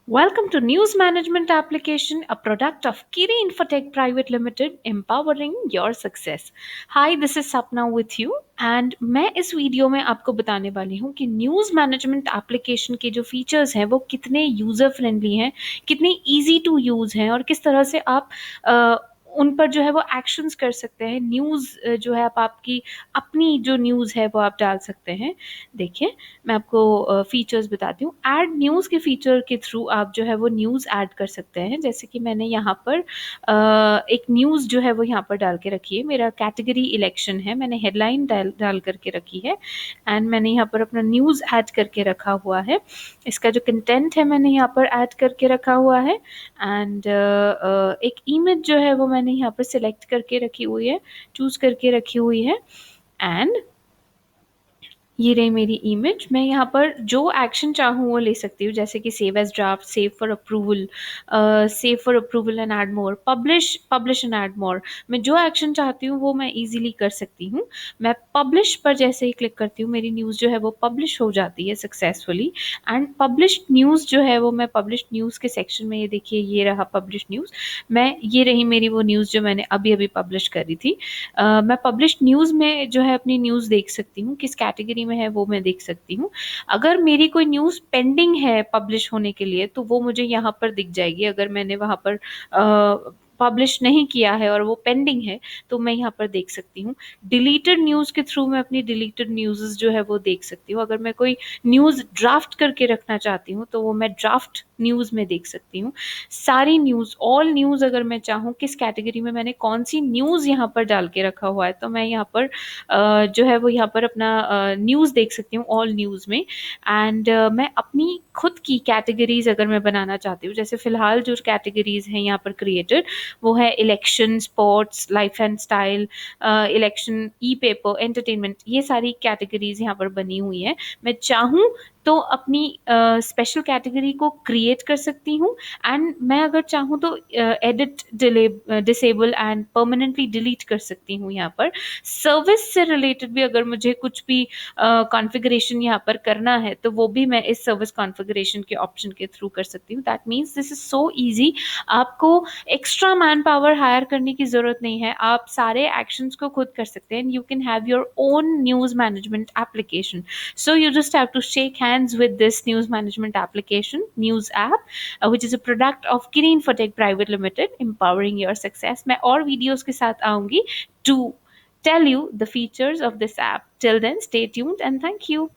Welcome to News Management Application, a product of Kiri Infotech Private Limited, empowering your success. Hi, this is Sapna with you and मैं इस video में आपको बताने वाली हूँ कि न्यूज़ मैनेजमेंट एप्लीकेशन के जो फीचर्स हैं वो कितने यूज़र फ्रेंडली हैं, कितने इजी टू यूज़ हैं और किस तरह से आप उन पर जो है वो एक्शंस कर सकते हैं। न्यूज़ जो है आप आपकी अपनी जो न्यूज़ है वो आप डाल सकते हैं। देखिए, मैं आपको फीचर्स बताती हूँ। ऐड न्यूज़ के फीचर के थ्रू आप जो है वो न्यूज़ ऐड कर सकते हैं। जैसे कि मैंने यहाँ पर एक न्यूज़ जो है वो यहाँ पर डाल के रखी है। मेरा कैटेगरी इलेक्शन है, मैंने हेडलाइन डाल करके रखी है एंड मैंने यहाँ पर अपना न्यूज़ ऐड करके रखा हुआ है। इसका जो कंटेंट है मैंने यहाँ पर ऐड करके रखा हुआ है एंड एक इमेज जो है वो मैंने यहाँ पर सिलेक्ट करके रखी हुई है, चूज़ करके रखी हुई है एंड ये रही मेरी इमेज। मैं यहाँ पर जो एक्शन चाहूँ वो ले सकती हूँ, जैसे कि save as draft, save for approval and add more, publish and add more. मैं जो एक्शन चाहती हूँ वो मैं इजीली कर सकती हूँ। मैं पब्लिश पर जैसे ही क्लिक करती हूँ मेरी न्यूज़ जो है वो पब्लिश हो जाती है सक्सेसफुली एंड पब्लिश्ड न्यूज़ जो है वो मैं पब्लिश्ड न्यूज़ के सेक्शन में, ये देखिए ये रहा पब्लिश्ड न्यूज़। मैं ये रही मेरी वो न्यूज़ जो मैंने अभी अभी पब्लिश करी थी। मैं पब्लिश्ड न्यूज़ में जो है अपनी न्यूज़ देख सकती हूँ, किस कैटेगरी में है वो मैं देख सकती हूँ। अगर मेरी कोई न्यूज़ पेंडिंग है पब्लिश होने के लिए तो वो मुझे यहाँ पर दिख जाएगी। अगर मैंने वहाँ पर पब्लिश नहीं किया है और वो पेंडिंग है तो मैं यहाँ पर देख सकती हूँ। डिलीटेड न्यूज़ के थ्रू मैं अपनी डिलीटेड न्यूज़ जो है वो देख सकती हूँ। अगर मैं कोई न्यूज़ ड्राफ्ट करके रखना चाहती हूँ तो वो मैं ड्राफ्ट न्यूज़ में देख सकती हूँ। सारी न्यूज़, ऑल न्यूज़, अगर मैं चाहूँ किस कैटेगरी में मैंने कौन सी न्यूज़ यहाँ पर डाल के रखा हुआ है तो मैं यहाँ पर जो है वो यहाँ पर अपना न्यूज़ देख सकती हूँ ऑल न्यूज़ में एंड मैं अपनी खुद की कैटेगरीज अगर मैं बनाना चाहती हूँ, जैसे फ़िलहाल जो कैटेगरीज हैं यहाँ पर क्रिएटेड वो है election, sports, life and style, election, E paper, entertainment, ये सारी कैटेगरीज यहाँ पर बनी हुई हैं। मैं चाहूँ तो अपनी स्पेशल कैटेगरी को क्रिएट कर सकती हूँ एंड मैं अगर चाहूँ तो edit, disable and permanently delete कर सकती हूँ। यहाँ पर सर्विस से रिलेटेड भी अगर मुझे कुछ भी कॉन्फ़िगरेशन यहाँ पर करना है तो वो भी मैं इस सर्विस कॉन्फ़िगरेशन के ऑप्शन के थ्रू कर सकती हूँ। That means this is so easy. आपको एक्स्ट्रा मैन पावर हायर करने की ज़रूरत नहीं है, आप सारे एक्शंस को खुद कर सकते हैं। You can have your own news management application. So you just have to shake hands with this news management application, news app, which is a product of Kiri Infotech Private Limited, empowering your success. मैं और videos के साथ आऊंगी to tell you the features of this app. Till then, stay tuned and thank you.